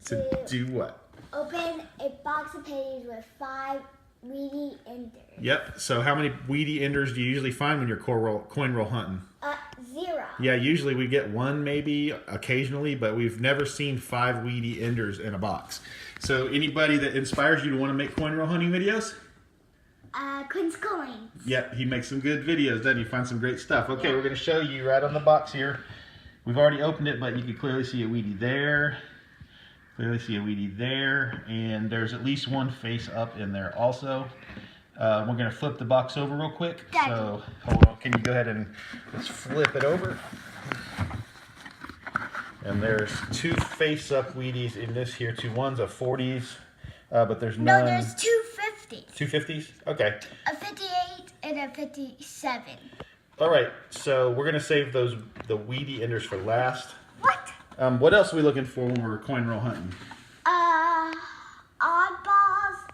To do what? Open a box of pennies with 5 weedy enders. Yep. So how many weedy enders do you usually find when you're coin roll hunting? 0. Yeah, usually we get one maybe occasionally, but we've never seen 5 weedy enders in a box. So anybody that inspires you to want to make coin roll hunting videos? Quinn's Coins. Yep, he makes some good videos, doesn't he? Find some great stuff. Okay, we're going to show you right on the box here. We've already opened it, but you can clearly see a weedy there. Clearly see a weedy there. And there's at least one face up in there also. We're going to flip the box over real quick. Daddy. So, hold on. Can you go ahead and let's flip it over? And there's 2 face-up Wheaties in this here. 2 ones of 40s, but there's none. No, there's 2 50s. 2 50s? Okay. A 58 and a 57. All right, so we're going to save the weedy enders for last. What? What else are we looking for when we're coin roll hunting? Oddballs,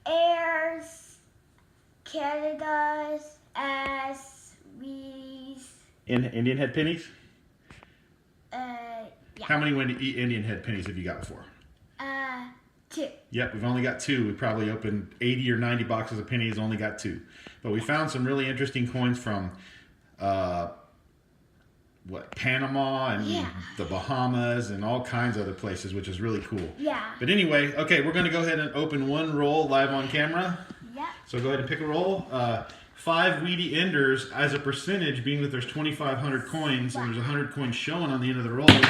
airs, Canada's, Wees. Indian head pennies? Yeah. How many Indian head pennies have you got before? 2. Yep, we've only got 2. We probably opened 80 or 90 boxes of pennies, only got 2. But we found some really interesting coins from Panama and the Bahamas and all kinds of other places, which is really cool. Yeah. But anyway, okay, we're going to go ahead and open one roll live on camera. Yeah. So go ahead and pick a roll. 5 weedy enders as a percentage, being that there's 2,500 coins and there's 100 coins showing on the end of the rolls,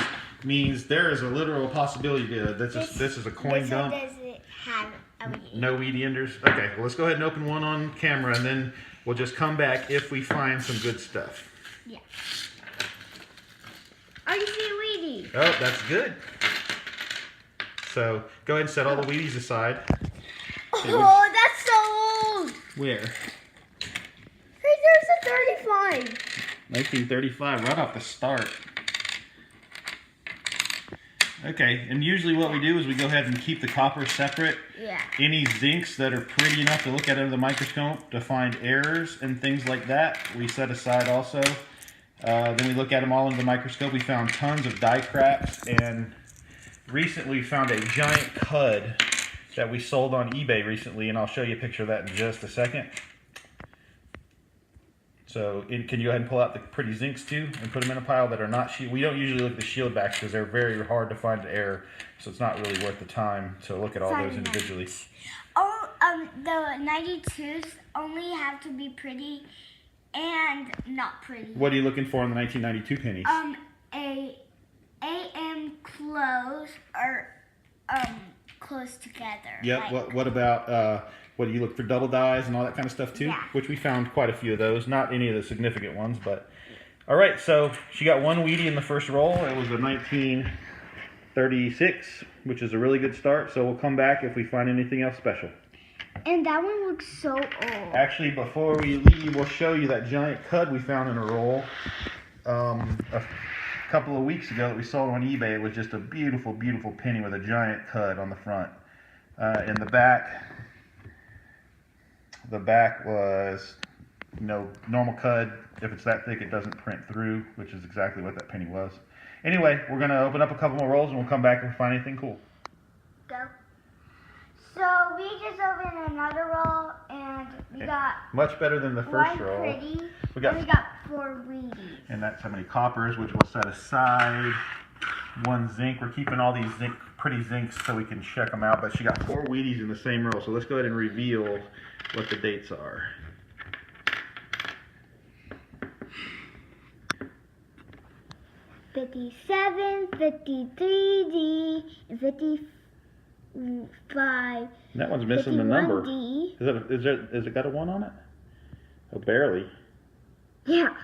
means there is a literal possibility that this is a coin dump. Does it have a weedy? No weedy enders? Okay, well, let's go ahead and open one on camera, and then we'll just come back if we find some good stuff. Yeah. Oh, you see a weedy. Oh, that's good. So go ahead and set all the Wheaties aside. Oh, that's so old. Where? Hey, there's a 35. 1935, right off the start. Okay, and usually what we do is we go ahead and keep the copper separate. Yeah. Any zincs that are pretty enough to look at under the microscope to find errors and things like that, we set aside also. Then we look at them all under the microscope. We found tons of die cracks, and recently we found a giant cud that we sold on eBay recently, and I'll show you a picture of that in just a second. So can you go ahead and pull out the pretty zincs too and put them in a pile that are not shield? We don't usually look at the shield backs because they're very hard to find error, so it's not really worth the time to look at all those individually. Oh, the 92s only have to be pretty and not pretty. What are you looking for in the 1992 pennies? A AM close or close together. Yep. Like, What about what do you look for, double dies and all that kind of stuff too? Yeah. Which we found quite a few of those. Not any of the significant ones, but all right. So she got 1 Wheatie in the first roll. It was a 1936, which is a really good start. So we'll come back if we find anything else special. And that one looks so old. Actually, before we leave, we'll show you that giant cud we found in a roll a couple of weeks ago that we sold on eBay. It was just a beautiful, beautiful penny with a giant cud on the front. In the back was, normal cud. If it's that thick, it doesn't print through, which is exactly what that penny was. Anyway, we're going to open up a couple more rolls and we'll come back and find anything cool. Go. So we just opened another roll and we got much better than the first one roll. pretty and we got 4 Wheaties. And that's how many coppers, which we'll set aside. 1 zinc. We're keeping all these pretty zincs so we can check them out. But she got 4 Wheaties in the same roll. So let's go ahead and reveal what the dates are. '57, '53D, and '55. That one's missing the number. 51D. Is it got a 1 on it? Oh, barely. Yeah.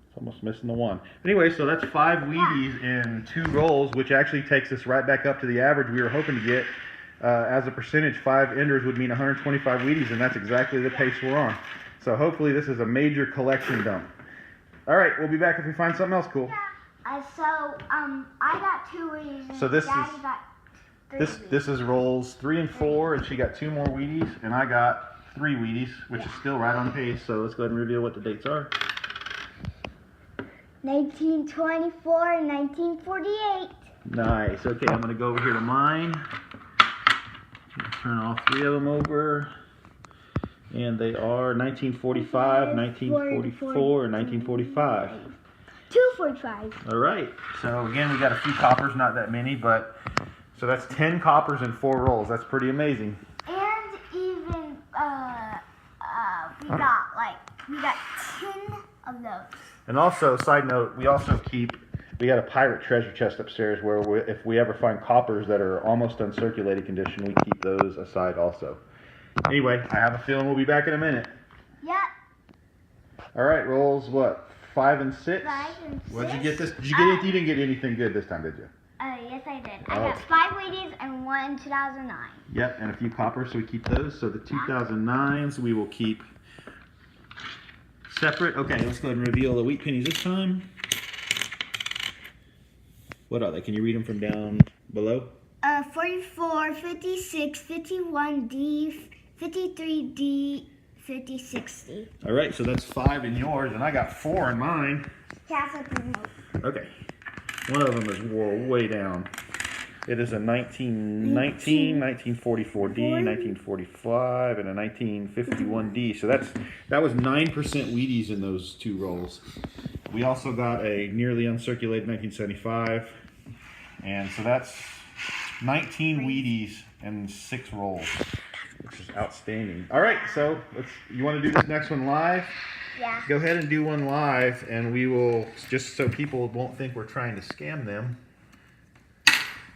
It's almost missing the 1. Anyway, so that's 5 Wheaties in 2 rolls, which actually takes us right back up to the average we were hoping to get. As a percentage, 5 enders would mean 125 Wheaties, and that's exactly the pace we're on. So hopefully this is a major collection dump. All right, we'll be back if we find something else cool. I got 2 Wheaties and So this Daddy is- got 3 Wheaties. This is rolls 3 and 4, and she got 2 more Wheaties, and I got 3 Wheaties, which is still right on pace. So let's go ahead and reveal what the dates are. 1924 and 1948. Nice. Okay, I'm going to go over here to mine. Turn all three of them over. And they are 1945, 1944, and 1945. 245. All right. So again, we got a few coppers, not that many, but so that's 10 coppers and 4 rolls. That's pretty amazing. And even we got 10 of those. And also, side note, we got a pirate treasure chest upstairs where if we ever find coppers that are almost uncirculated condition, we keep those aside also. Anyway, I have a feeling we'll be back in a minute. Yep. All right, rolls what? 5 and 6? 5 and 6. What did you get this? Did you get it? You didn't get anything good this time, did you? Yes, I did. Oh. I got 5 Wheaties and 1 in 2009. Yep, and a few coppers, so we keep those. So the 2009s we will keep separate. Okay, let's go ahead and reveal the wheat pennies this time. What are they? Can you read them from down below? 44, 56, 51, D, 53, D, 50, 60. All right, so that's 5 in yours, and I got 4 in mine. Okay. One of them is way down. It is a 1919, 1944D, 1945, and a 1951D. So that was 9% Wheaties in those 2 rolls. We also got a nearly uncirculated 1975, and so that's 19 Wheaties and 6 rolls, which is outstanding. All right, so you want to do this next one live? Yeah. Go ahead and do one live, and we will, just so people won't think we're trying to scam them,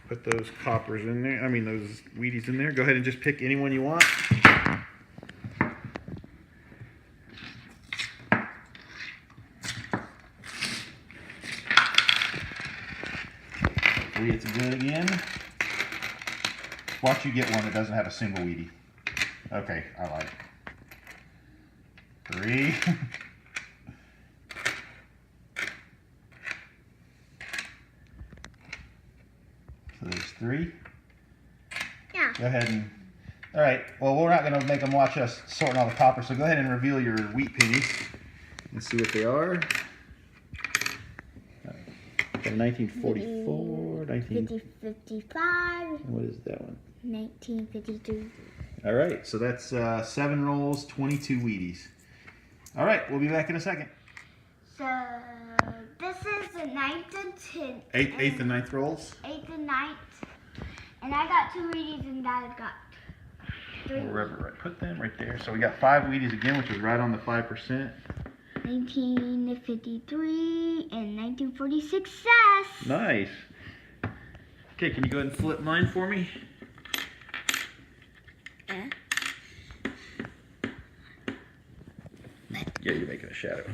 put those coppers in there, those Wheaties in there. Go ahead and just pick any one you want. Hopefully it's good again. Watch you get one that doesn't have a single Wheatie. Okay, I like it. 3. So there's 3. Yeah. Go ahead and, all right, well, we're not going to make them watch us sorting all the coppers, so go ahead and reveal your wheat pennies and see what they are. Got a 1944, 55. What is that one? 1952. All right, so that's 7 rolls, 22 Wheaties. All right, we'll be back in a second. So this is the 9th and 10th. 8th and 9th rolls. 8th and 9th. And I got 2 Wheaties and Dad got 3. Right, put them right there. So we got 5 Wheaties again, which is right on the 5%. 1953 and 1946 success. Nice. Okay, can you go ahead and flip mine for me? Yeah, you're making a shadow.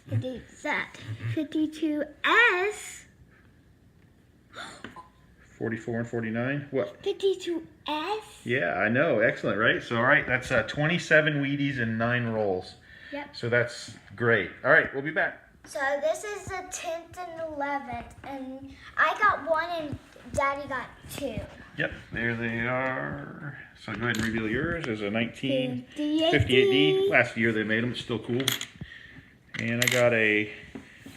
It's that 52S. 44 and 49. What? 52S. Yeah, I know. Excellent, right? So, all right, that's 27 Wheaties and 9 rolls. Yep. So that's great. All right, we'll be back. So this is the 10th and 11th, and I got 1 and Daddy got 2. Yep, there they are. So go ahead and reveal yours as a 1958D. Last year they made them. It's still cool. And I got a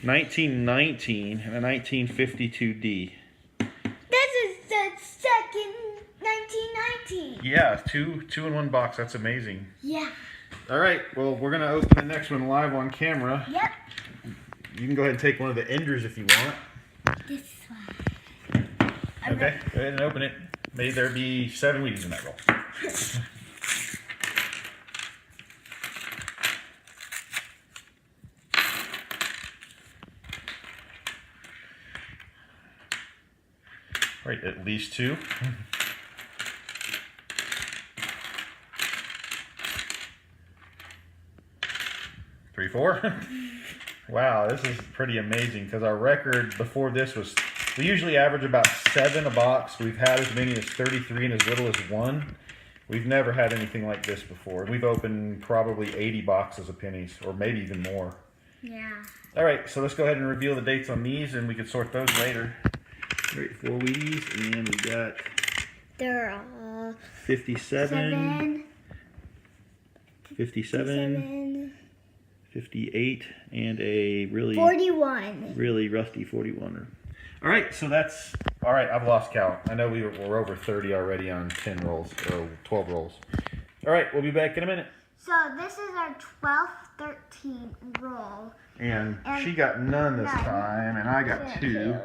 1919 and a 1952D. This is the second 1919. Yeah, two in one box. That's amazing. Yeah. All right, well, we're going to open the next one live on camera. Yep. You can go ahead and take one of the enders if you want. This one. Okay, go ahead and open it. May there be 7 Wheaties in that roll. Right, at least 2. Three, 4. Wow, this is pretty amazing because our record before this was, we usually average about 7 a box. We've had as many as 33 and as little as 1. We've never had anything like this before. We've opened probably 80 boxes of pennies, or maybe even more. Yeah. All right, so let's go ahead and reveal the dates on these, and we can sort those later. All right, 4 Wheaties, and we got There are 57, 57, 58, and a really 41. really rusty 41er. All right, so that's All right, I've lost count. I know we're over 30 already on 10 rolls or 12 rolls. All right, we'll be back in a minute. So this is our 12th, 13th roll. And she got none this time, and I got 2.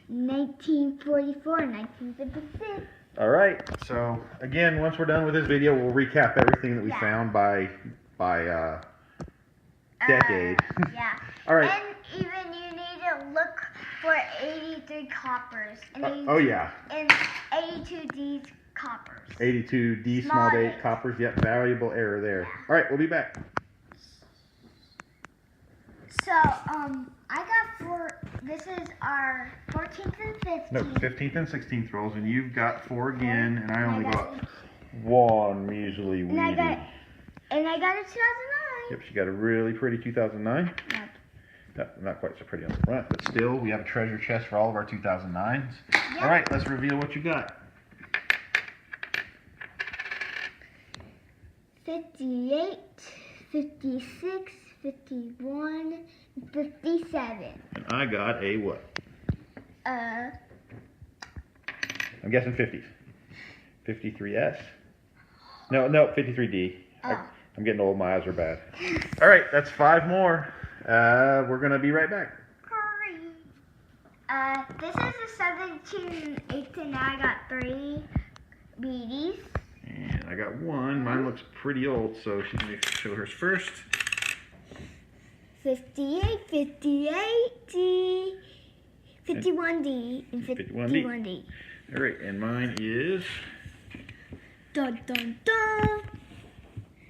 1944, 1956. All right, so again, once we're done with this video, we'll recap everything that we found by decade. Yeah. All right. And even you need to look for 83 coppers. And Oh yeah. And 82 D's coppers. 82 D small date coppers. Yep, valuable error there. All right, we'll be back. So, I got 4. This is our 14th and 15th. No, 15th and 16th rolls, and you've got 4 again, and I only got 1 measly And I weedy. got a 2009. Yep, she got a really pretty 2009. Yep. Not quite so pretty on the front, but still, we have a treasure chest for all of our 2009s. Yep. All right, let's reveal what you got. 58, 56, 51, 57. And I got a what? I'm guessing 50s. 53S? No, 53D. Oh. I'm getting old, my eyes are bad. All right, that's 5 more. We're going to be right back. Hurry. This is a 17, 18, now I got 3 BDs. And I got 1. Mine looks pretty old, so she's going to show hers first. 58, 58D, 51D, and 51D. All right, and mine is... Dun dun dun!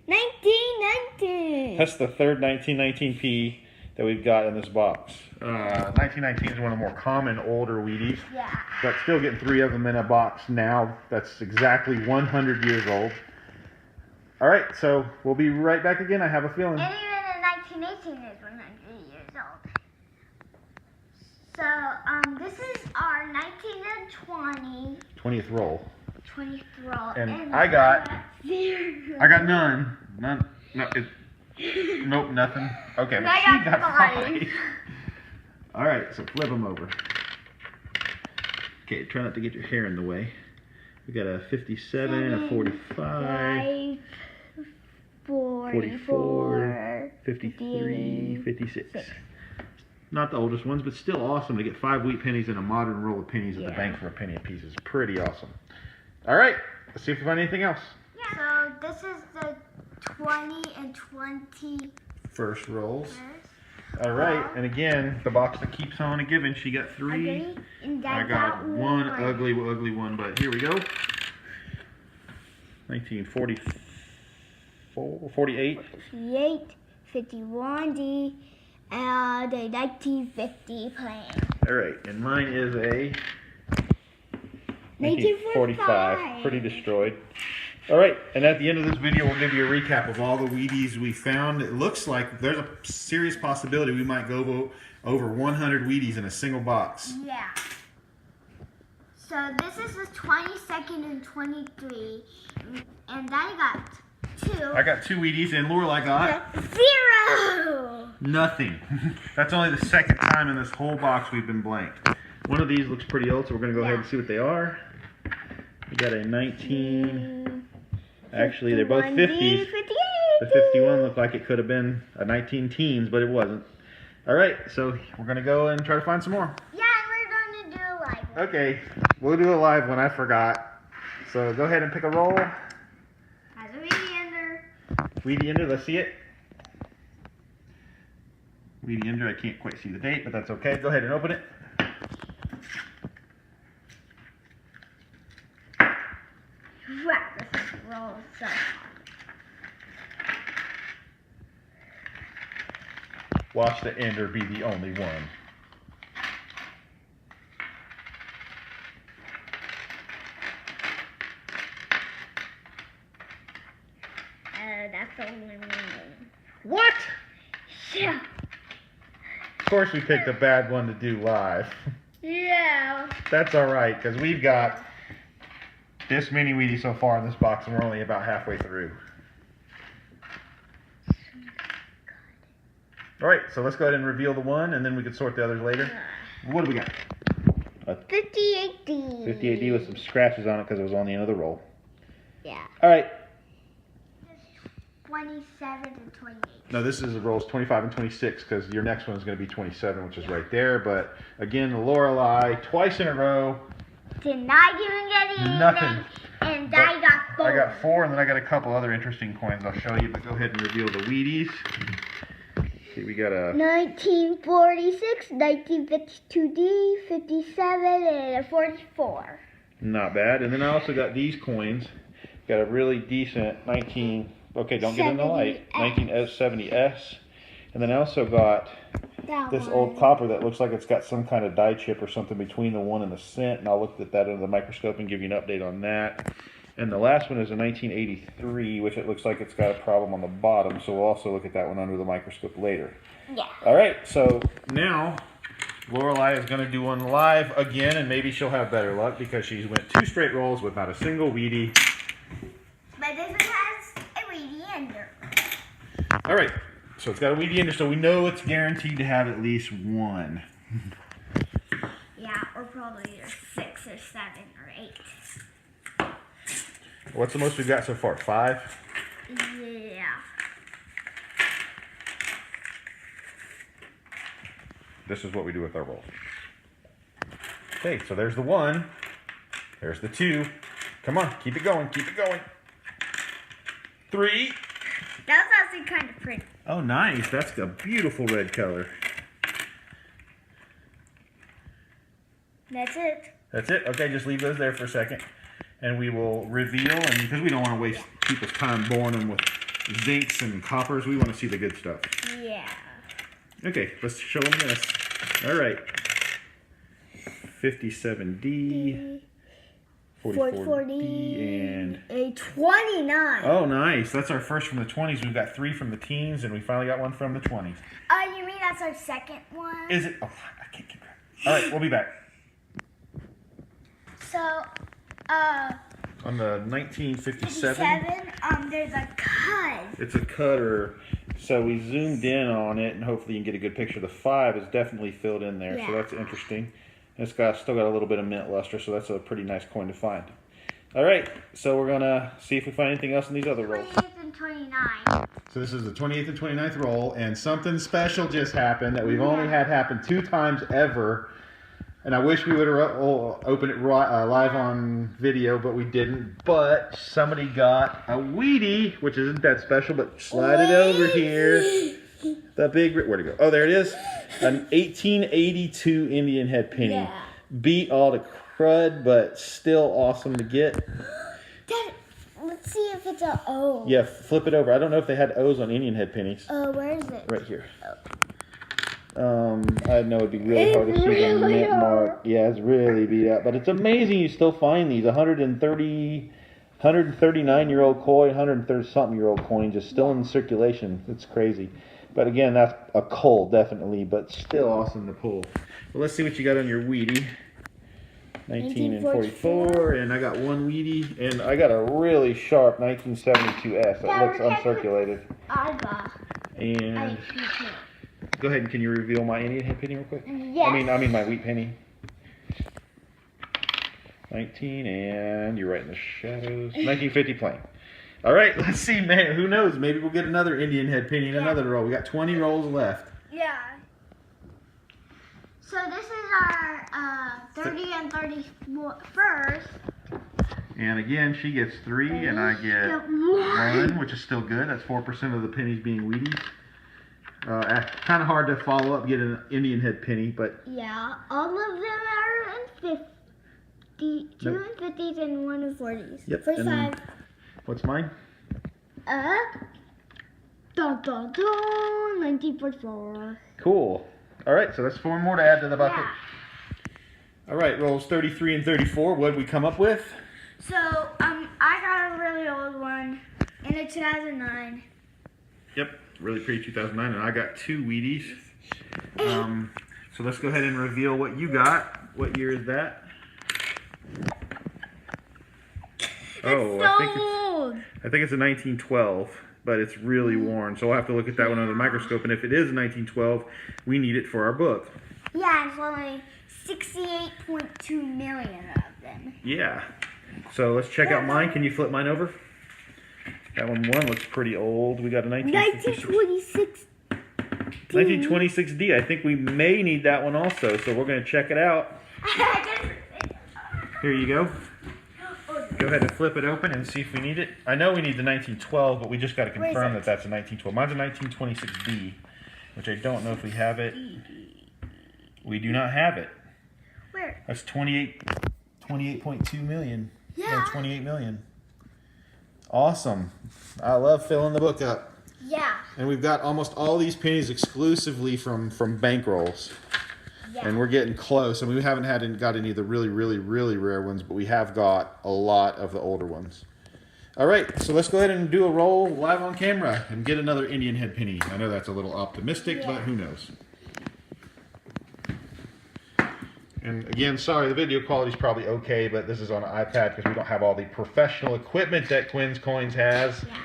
1919! That's the third 1919P that we've got in this box. 1919 is one of the more common older Wheaties. Yeah. But still getting 3 of them in a box now. That's exactly 100 years old. All right, so we'll be right back again, I have a feeling. And even in 1918 is 100 years old. So, this is our 1920. 20th roll. 20th roll. And I got 0. I got none. None. No, nope, nothing. Okay, And but I she got got 5. All right, so flip them over. Okay, try not to get your hair in the way. We got a 57, a 45, 44, 53, 56. Not the oldest ones, but still awesome to get 5 wheat pennies and a modern roll of pennies at the bank for a penny a piece is pretty awesome. All right, let's see if we find anything else. Yeah. So this is the 20 and 20 First rolls. All right, and again, the box that keeps on giving. She got 3. And I got 1 ugly one, but here we go. 1944, 48. 58, 51D, and the 1950 plane. All right, and mine is a 1945. Pretty destroyed. All right, and at the end of this video, we'll give you a recap of all the Wheaties we found. It looks like there's a serious possibility we might go over 100 Wheaties in a single box. Yeah. So this is the 22nd and 23, and I got 2. I got 2 Wheaties, and Lorelai got 0. nothing. That's only the second time in this whole box we've been blanked. One of these looks pretty old, so we're going to go ahead and see what they are. We got a 19... Actually, they're both 50s. The 51 looked like it could have been a 19 teens, but it wasn't. All right, so we're going to go and try to find some more. Yeah, and we're going to do a live one. Okay, we'll do a live one. I forgot. So go ahead and pick a roll. Has a Weedy Ender. Weedy Ender, let's see it. Weedy Ender, I can't quite see the date, but that's okay. Go ahead and open it. Wow, this roll is so hard. Watch the Ender be the only one. That's the only one. What? Yeah. Of course we picked a bad one to do live. Yeah. That's all right, because we've got this many Wheaties so far in this box, and we're only about halfway through. All right, so let's go ahead and reveal the one, and then we can sort the others later. What do we got? A 58D. 58D with some scratches on it because it was on the end of the roll. Yeah. All right. 27 and 28. No, this is the rolls 25 and 26 because your next one is going to be 27, which is right there. But again, the Lorelei twice in a row. Did not even get anything. Nothing. And I got 4. I got 4, and then I got a couple other interesting coins I'll show you. But go ahead and reveal the Wheaties. See, we got a 1946, 1952D, 57, and a 44. not bad. And then I also got these coins. Got a really decent 19. Okay, don't get in the light. 1970S. And then I also got this old copper that looks like it's got some kind of die chip or something between the 1 and the cent. And I'll look at that under the microscope and give you an update on that. And the last one is a 1983, which it looks like it's got a problem on the bottom. So we'll also look at that one under the microscope later. Yeah. All right, so now Lorelei is going to do one live again, and maybe she'll have better luck because she's went 2 straight rolls with not a single Wheatie. But this one has a Wheatie ender. All right, so it's got a Wheatie ender, so we know it's guaranteed to have at least one. Yeah, or probably 6 or 7 or 8. What's the most we've got so far? 5? Yeah. This is what we do with our rolls. Okay, so there's the 1. There's the 2. Come on, keep it going, keep it going. 3. That was actually kind of pretty. Oh, nice. That's a beautiful red color. That's it. That's it? Okay, just leave those there for a second. And we will reveal, and because we don't want to waste people's time boring them with zincs and coppers, we want to see the good stuff. Yeah. Okay, let's show them this. All right. 57D, 44D, and a 29. oh, nice. That's our first from the 20s. We've got 3 from the teens, and we finally got one from the 20s. You mean that's our second one? Is it? Oh, I can't keep track. All right, we'll be back. So, On the 1957, 57, there's a cut. it's a cutter. So we zoomed in on it, and hopefully you can get a good picture. The 5 is definitely filled in there, so Yeah. that's interesting. And it's still got a little bit of mint luster, so that's a pretty nice coin to find. All right, so we're gonna see if we find anything else in these other rolls. 28th and 29. So this is the 28th and 29th roll, and something special just happened that we've only had happen 2 times ever. And I wish we would have opened it live on video, but we didn't. But somebody got a Wheatie, which isn't that special, but slide it over here. The big, where'd it go? Oh, there it is. An 1882 Indian head penny. Yeah. Beat all the crud, but still awesome to get. Dad, let's see if it's a O. Yeah, flip it over. I don't know if they had O's on Indian head pennies. Where is it? Right here. I know it'd be really hard to see the mint mark. Yeah, it's really beat up. But it's amazing you still find these 139-year-old coin, 130-something-year-old coin just still in circulation. It's crazy. But again, that's a cull, definitely, but still awesome to pull. Well, let's see what you got on your Wheatie. 1944, and I got one Wheatie, and I got a really sharp 1972S that looks uncirculated. I got. And go ahead, and can you reveal my Indian head penny real quick? Yes. I mean my wheat penny. 19, and you're right in the shadows. 1950 plain. All right, let's see, man. Who knows? Maybe we'll get another Indian head penny in another roll. We got 20 rolls left. Yeah. So this is our 30 and 31st. And again, she gets 3, and I get 1, which is still good. That's 4% of the pennies being Wheaties. Kind of hard to follow up, get an Indian head penny, but Yeah, all of them are in 50, 2 Nope. in 50s and 1 in 40s. Yep, First and- 5. what's mine? Dun, dun, dun, 1944. Cool. All right, so that's 4 more to add to the bucket. Yeah. All right, rolls 33 and 34. What did we come up with? So, I got a really old one in a 2009. Yep, really pretty 2009, and I got 2 Wheaties. So let's go ahead and reveal what you got. What year is that? Oh, so old. I think it's a 1912, but it's really worn. So we'll have to look at that one under the microscope. And if it is a 1912, we need it for our book. Yeah, it's only 68.2 million of them. Yeah. So let's check out mine. Can you flip mine over? That one looks pretty old. We got a 1926. 1926D. I think we may need that one also, so we're going to check it out. Here you go. Go ahead and flip it open and see if we need it. I know we need the 1912, but we just got to confirm that that's a 1912. Mine's a 1926D, which I don't know if we have it. We do not have it. Where? That's 28.2 million. Yeah. No, 28 million. Awesome. I love filling the book up. Yeah. And we've got almost all these pennies exclusively from bankrolls. Yeah. And we're getting close. I mean, we haven't got any of the really, really, really rare ones, but we have got a lot of the older ones. All right, so let's go ahead and do a roll live on camera and get another Indian head penny. I know that's a little optimistic, but who knows? And again, sorry, the video quality is probably okay, but this is on an iPad because we don't have all the professional equipment that Quinn's Coins has. Yeah.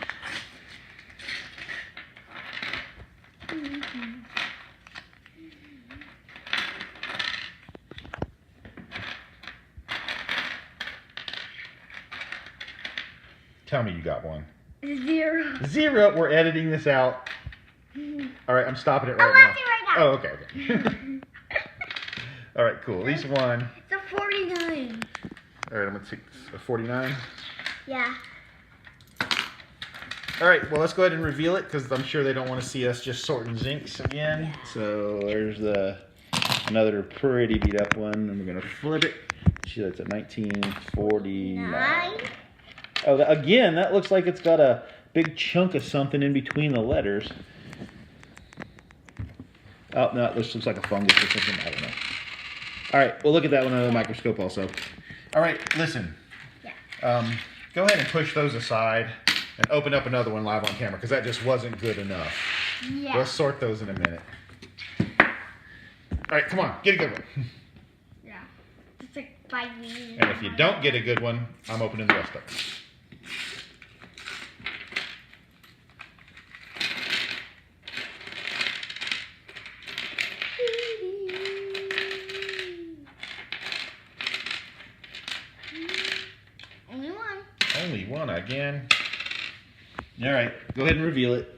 Tell me you got one. 0. 0. We're editing this out. All right, I'm stopping it right I'm now. watching right now. Oh, okay. All right, cool. At least one. It's a 49. All right, I'm going to take a 49. Yeah. All right, well, let's go ahead and reveal it because I'm sure they don't want to see us just sorting zincs again. So there's another pretty beat up one, and we're going to flip it. See, that's a 1949. 9. Oh, again, that looks like it's got a big chunk of something in between the letters. Oh, no, this looks like a fungus or something. I don't know. All right, we'll look at that one under the microscope also. All right, listen. Yeah. Go ahead and push those aside and open up another one live on camera because that just wasn't good enough. Yeah. We'll sort those in a minute. All right, come on, get a good one. Yeah. Just like 5 minutes. And if you don't get a good one, I'm opening the rest of them. Only one. Only one again. All right, go ahead and reveal it.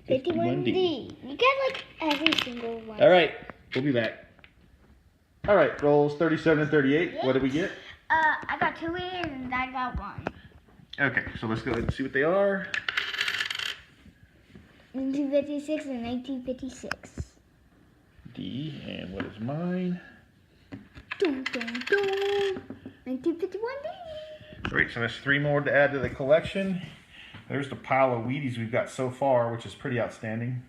51D. You get like every single one. All right, we'll be back. All right, rolls 37 and 38. What did we get? I got 2 winners and I got 1. Okay, so let's go ahead and see what they are. 1956 and 1956. D, and what is mine? Dun, dun, dun. 1951D. All right, so that's 3 more to add to the collection. There's the pile of Wheaties we've got so far, which is pretty outstanding.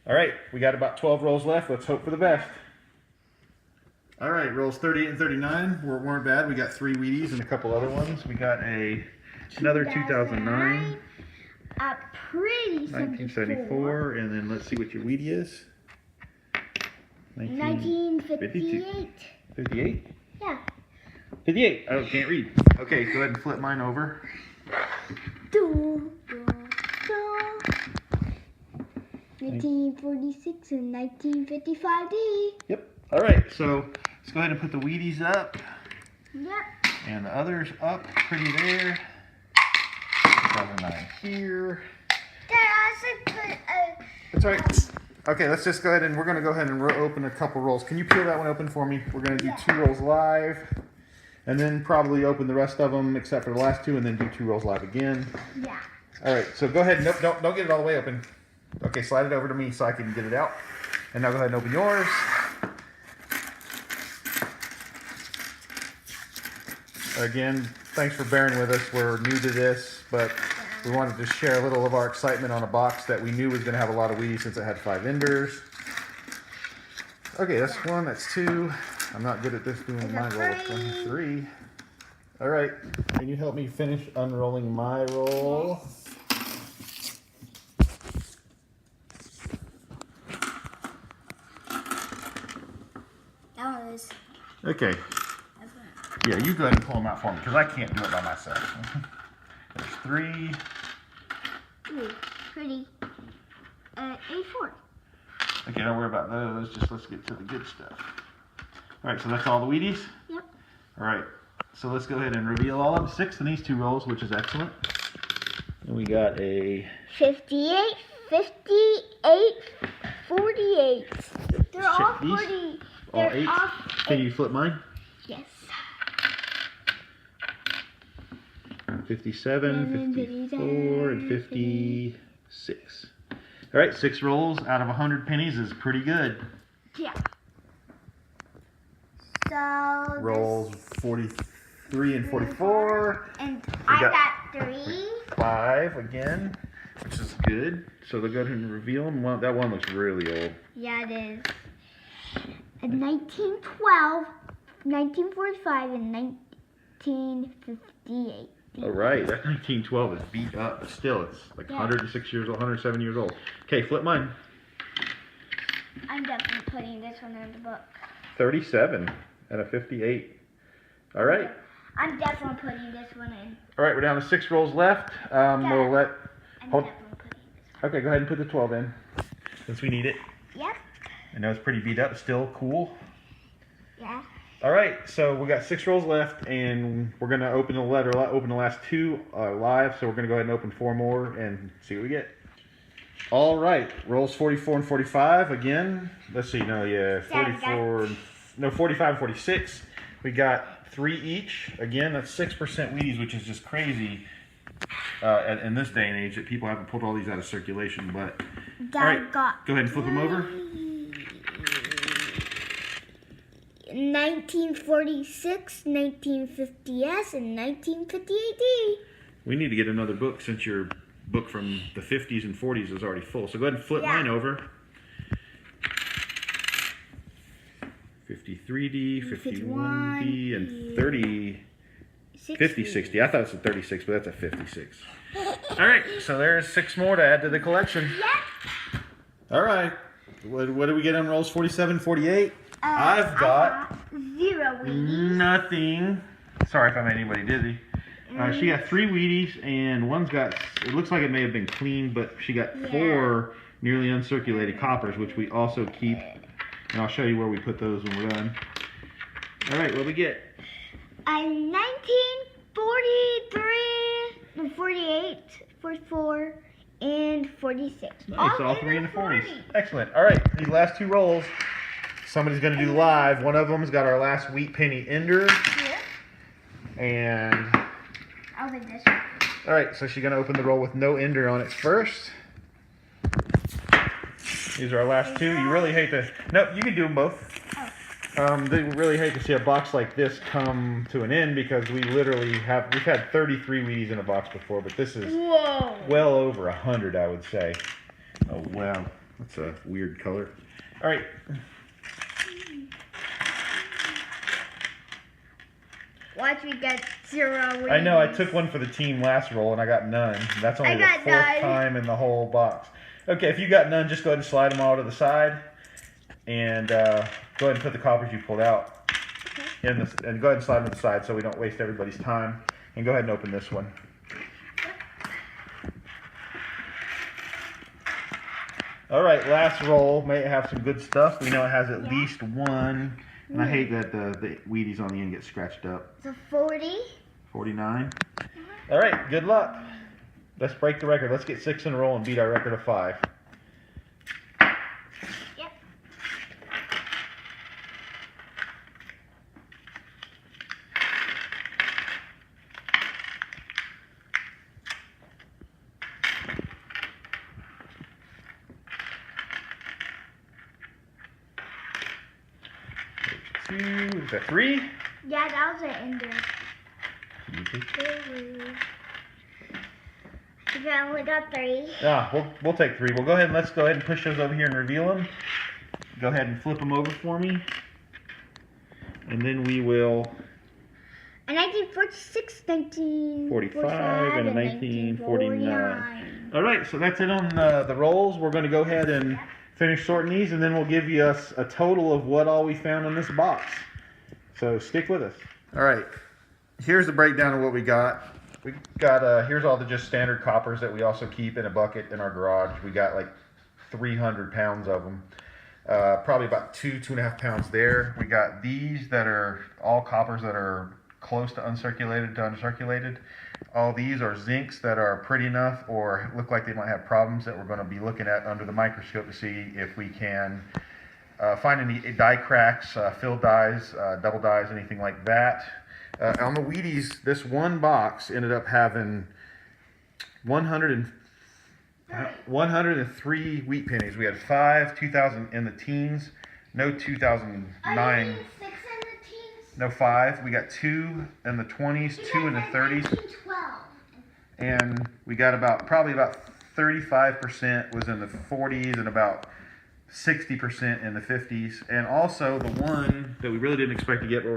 All right, we got about 12 rolls left. Let's hope for the best. All right, rolls 38 and 39 weren't bad. We got 3 Wheaties and a couple other ones. We got another 2009, A pretty 1974, and then let's see what your Wheatie is. 1958. 58? Yeah. 58. Oh, can't read. Okay, go ahead and flip mine over. Dun, dun, dun. 1946 and 1955D. Yep. All right, so let's go ahead and put the Wheaties up. Yep. And the others up pretty there. 2009 here. Dad, I should put a... That's all right. Okay, let's just go ahead and we're going to go ahead and open a couple rolls. Can you peel that one open for me? We're going to do 2 rolls live. And then probably open the rest of them except for the last 2 and then do 2 rolls live again. Yeah. All right, so go ahead. Nope, don't get it all the way open. Okay, slide it over to me so I can get it out. And now go ahead and open yours. Again, thanks for bearing with us. We're new to this, but we wanted to share a little of our excitement on a box that we knew was going to have a lot of Wheaties since it had 5 enders. Okay, that's 1, that's 2. I'm not good at this doing my roll. 3. All right, can you help me finish unrolling my roll? That was... Okay. Yeah, you go ahead and pull them out for me because I can't do it by myself. There's 3. Ooh, pretty. A4. Okay, don't worry about those. Just let's get to the good stuff. All right, so that's all the Wheaties? Yep. All right, so let's go ahead and reveal all of them. 6 in these 2 rolls, which is excellent. And we got a 58, 58, 48. They're all Check these. 40. All They're 8. all Can you flip mine? Yes. 57, 54, and 56. All right, 6 rolls out of 100 pennies is pretty good. Yeah. So Rolls 43 and 44. And We I got- got 3. 5 again, which is good. So they'll go ahead and reveal them. Well, that one looks really old. Yeah, it is. In 1912, 1945, and 1958. All right, that 1912 is beat up, but still, it's like 106 years old, 107 years old. Okay, flip mine. I'm definitely putting this one in the book. 37 and a 58. All right. I'm definitely putting this one in. All right, we're down to 6 rolls left. We'll let. I'm Hold. definitely putting this one. Okay, go ahead and put the 12 in, since we need it. Yep. I know it's pretty beat up, still cool. Yeah. All right, so we got 6 rolls left, and we're gonna open the last 2 live. So we're gonna go ahead and open 4 more and see what we get. All right, rolls 44 and 45 again. Let's see, 44, no 45 and 46. We got 3 each. Again, that's 6% Wheaties, which is just crazy in this day and age that people haven't pulled all these out of circulation. But Dad all right, got go ahead and flip them over. 1946, 1950S, and 1958D. We need to get another book since your book from the 50s and 40s is already full. So go ahead and flip mine over. 53D, 51D, and 50, 60. I thought it was a 36, but that's a 56. All right, so there's 6 more to add to the collection. Yep. All right, what do we get on rolls 47, 48? I've got 0 Wheaties. nothing. Sorry if I made anybody dizzy. She got 3 Wheaties, and one's got, it looks like it may have been clean, but she got 4 nearly uncirculated coppers, which we also keep. And I'll show you where we put those when we're done. All right, what do we get? 1943, no, 48, 44, and 46. Nice, all 3 in the 40s. Excellent. All right, these last 2 rolls, somebody's going to do live. One of them's got our last wheat penny ender. Here. And, I'll take this one. all right, so she's going to open the roll with no ender on it first. These are our last 2. You really hate to, nope, you can do them both. They really hate to see a box like this come to an end because we literally we've had 33 Wheaties in a box before, but this is well over 100, I would say. Oh, wow. That's a weird color. All right. Watch me get 0 Wheaties. I know, I took one for the team last roll and I got none. That's only the 4th time in the whole box. Okay, if you got none, just go ahead and slide them all to the side. And go ahead and put the coppers you pulled out in this, and go ahead and slide them to the side so we don't waste everybody's time. And go ahead and open this one. All right, last roll may have some good stuff. We know it has at least 1, and I hate that the Wheaties on the end get scratched up. It's a 40. 49. All right, good luck. Let's break the record. Let's get 6 in a row and beat our record of 5. Yep. Is that 3? Yeah, that was an ender. I only got 3. We'll take 3. We'll go ahead and let's go ahead and push those over here and reveal them. Go ahead and flip them over for me. And then we will... A 1946, 1945, and a 1949. All right, so that's it on the rolls. We're going to go ahead and finish sorting these, and then we'll give you a total of what all we found in this box. So stick with us. All right, here's the breakdown of what we got. We got here's all the just standard coppers that we also keep in a bucket in our garage. We got like 300 pounds of them. Probably about 2.5 pounds there. We got these that are all coppers that are close to uncirculated to uncirculated. All these are zincs that are pretty enough or look like they might have problems that we're going to be looking at under the microscope to see if we can find any die cracks, filled dies, double dies, anything like that. On the Wheaties, this one box ended up having 103 wheat pennies. We had 5 2000 in the teens, no 2009. 6 in the teens? No 5. We got 2 in the 20s, 2 in the 30s. 1912. And we got probably about 35% was in the 40s and about 60% in the 50s. And also the one that we really didn't expect to get, but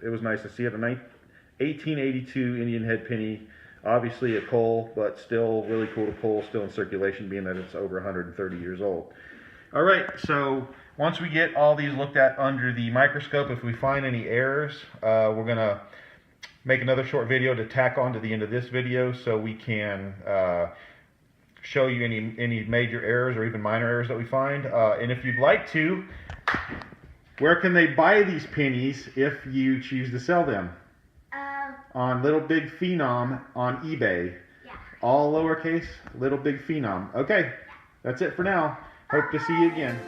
it was nice to see it, a 1882 Indian head penny. Obviously a coal, but still really cool to pull, still in circulation, being that it's over 130 years old. All right, so once we get all these looked at under the microscope, if we find any errors, we're gonna make another short video to tack on to the end of this video so we can show you any major errors or even minor errors that we find. And if you'd like to, where can they buy these pennies if you choose to sell them? On Little Big Phenom on eBay. Yeah. All lowercase, Little Big Phenom. Okay, that's it for now. Hope to see you again.